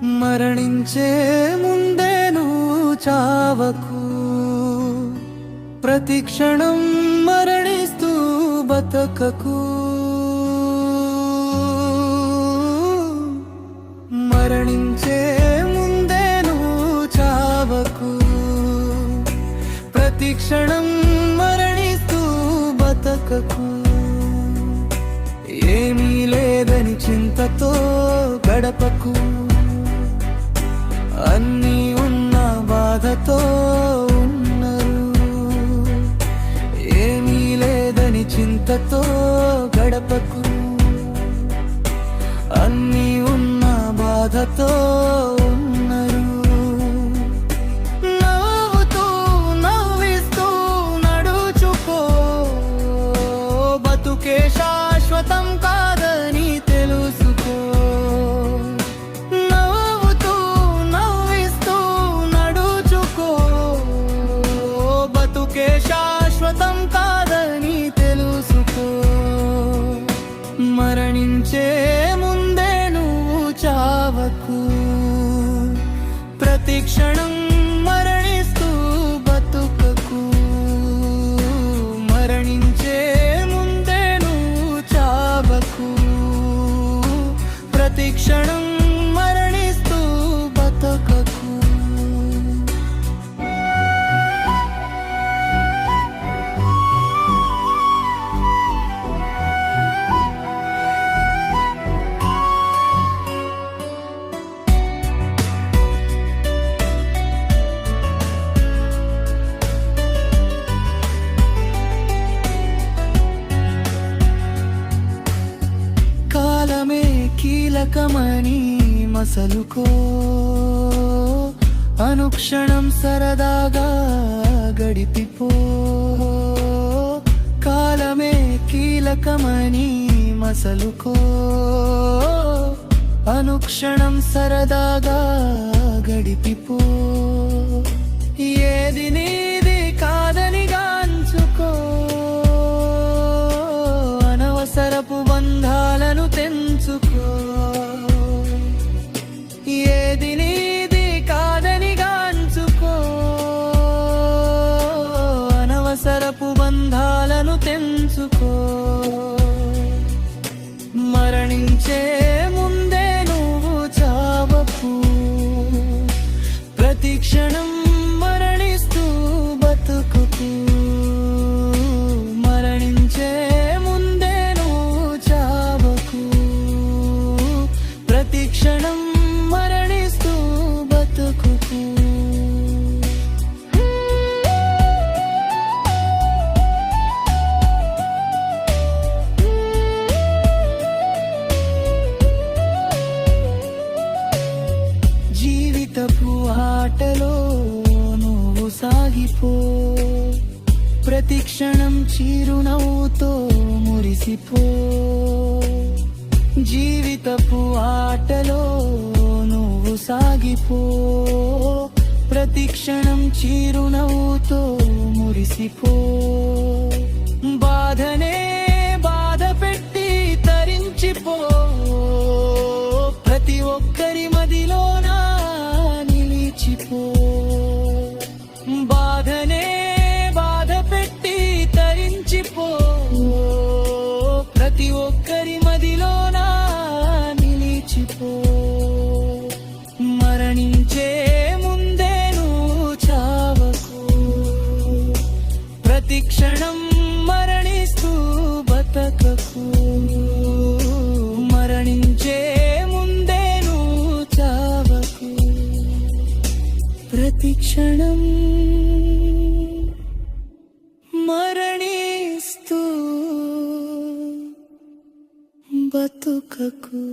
మరణించే ముందే నువ్వు చావకు, ప్రతి క్షణం మరణిస్తూ బతకకు. మరణించే ముందే నువ్వు చావకు, ప్రతి క్షణం మరణిస్తూ బతకకు. ఏమీ లేదని చింతతో గడపకు, అన్నీ ఉన్న బాధతో ఉన్నారు. ఏమీ లేదని చింతతో గడపకు, అన్నీ ఉన్న బాధతో ఉన్నారు. నవ్వుతూ నవ్విస్తూ నడుచుకో, బతుకే శాశ్వతం కాదని తెలుసుకో. నవ్వుతూ నవ్విస్తూ నడుచుకో, బతుకే శాశ్వతం కాదని తెలుసుకో. మరణించే ముందే నువ్వు చావకు, ప్రతి క్షణం మరణిస్తూ బతుకకు. మరణించే ముందే నువ్వు చావకు, ప్రతి క్షణం మరణిస్తూ బతకకు. కాలమే కీలకమని మసలుకో, అనుక్షణం సరదాగా గడిపిపో. కాలమే కీలకమని మసలుకో, అనుక్షణం సరదాగా గడిపిపో. ఏది నీది కాదని గాంచుకో, అనవసరపు బంధాలను తెంచుకో. ఏది నీది కాదని గాంచుకో, అనవసరపు బంధాలను తెంచుకో. మరణించే ముందే నువ్వు చావకు, ప్రతి క్షణం మరణిస్తూ బతుకుకు. మరణించే ముందే నువ్వు చావకు, ప్రతి క్షణం మరణిస్తూ బతుకుకు. జీవితపు ఆటలో నువ్వు సాగిపో, ప్రతి క్షణం చిరునవ్వుతో మురిసిపో. జీవితపు ఆటలో నువ్వు సాగిపో, ప్రతి క్షణం చిరునవ్వుతో మురిసిపో. బాధనే బాధ పెట్టి తరించిపో, ప్రతి ఒక్కరి మదిలోన నిలిచిపో. బాధనే బాధ పెట్టి తరించిపో, ప్రతి ఒక్కరి మదిలోన నిలిచిపో. మరణించే ముందే నువ్వు చావకు, ప్రతి క్షణం మరణిస్తూ బతకకు. మరణించే ముందే నువ్వు చావకు, ప్రతి క్షణం మరణిస్తూ బతుకకు.